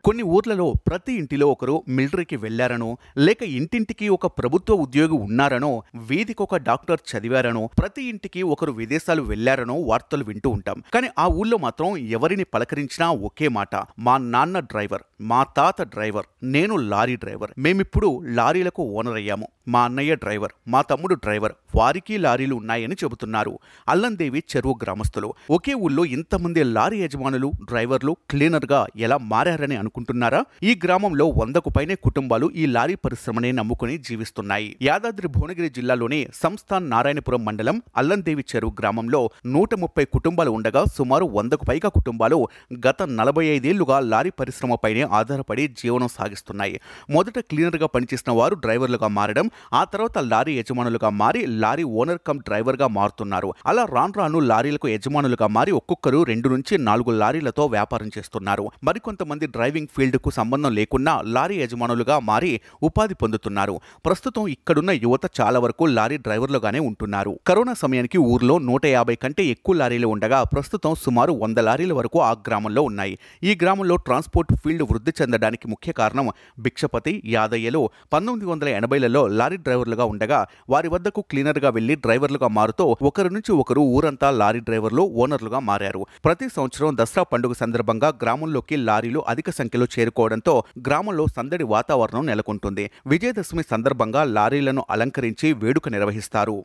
కొన్ని ఊర్లలో ప్రతి ఇంటిలో ఒకరు మిలిటరీకి వెళ్లారనో, లేక ఇంటింటికి ఒక ప్రభుత్వ ఉద్యోగి ఉన్నారనో, వీధికొక డాక్టర్ చదివారనో, ప్రతి ఇంటికి ఒకరు విదేశాలు వెళ్లారనో వార్తలు వింటూ ఉంటాం. కానీ ఆ ఊళ్ళో మాత్రం ఎవరిని పలకరించినా ఒకే మాట: మా నాన్న డ్రైవర్, మా తాత డ్రైవర్, నేను లారీ డ్రైవర్, మేమిప్పుడు లారీలకు ఓనర్ అయ్యాము, మా అన్నయ్య డ్రైవర్, మా తమ్ముడు డ్రైవర్, వారికి లారీలు ఉన్నాయని చెబుతున్నారు అల్లందేవి చెరువు గ్రామస్తులు. ఒకే ఊళ్ళో ఇంతమంది లారీ యజమానులు, డ్రైవర్లు, క్లీనర్గా ఎలా మారారని అనుకుంటున్నారా? ఈ గ్రామంలో 100కు పైనే కుటుంబాలు ఈ లారీ పరిశ్రమనే నమ్ముకుని జీవిస్తున్నాయి. యాదాద్రి భువనగిరి జిల్లాలోని సంస్థాన్ నారాయణపురం మండలం అల్లందేవి చెరువు గ్రామంలో 130 కుటుంబాలు ఉండగా సుమారు 100కు పైగా కుటుంబాలు గత 45 ఏళ్లుగా లారీ పరిశ్రమపైనే ఆధారపడి జీవనం సాగిస్తున్నాయి. మొదట క్లీనర్గా పనిచేసిన వారు డ్రైవర్లుగా మారడం, ఆ తర్వాత లారీ యజమానులుగా మారి లారీ ఓనర్ కమ్ డ్రైవర్గా మారుతున్నారు. అలా రాను లారీలకు యజమానులుగా మారి ఒక్కొక్కరు 2 నుంచి 4 లారీలతో వ్యాపారం చేస్తున్నారు. మరికొంతమంది డ్రైవింగ్ ఫీల్డ్ కు సంబంధం లేకున్నా లారీ యజమానులుగా మారి ఉపాధి పొందుతున్నారు. ప్రస్తుతం ఇక్కడున్న యువత చాలా వరకు లారీ డ్రైవర్లుగానే ఉంటున్నారు. కరోనా సమయానికి ఊర్లో 150 కంటే ఎక్కువ లారీలు ఉండగా ప్రస్తుతం సుమారు 100 లారీల వరకు ఆ గ్రామంలో ఉన్నాయి. ఈ గ్రామంలో ట్రాన్స్పోర్ట్ ఫీల్డ్ వృద్ధి చెందడానికి ముఖ్య కారణం భిక్షపతి, యాదయ్యలు 1980లలో లారీ డ్రైవర్లుగా ఉండగా వారి వద్దకు క్లీనర్గా వెళ్లి డ్రైవర్లుగా మారుతూ ఒకరి నుంచి ఒకరు ఊరంతా లారీ డ్రైవర్లు, ఓనర్లుగా మారారు. ప్రతి సంవత్సరం దసరా పండుగ సందర్భంగా గ్రామంలోకి లారీలు అధిక సంఖ్యలో చేరుకోవడంతో గ్రామంలో సందడి వాతావరణం నెలకొంటుంది. విజయదశమి సందర్భంగా లారీలను అలంకరించి వేడుక నిర్వహిస్తారు.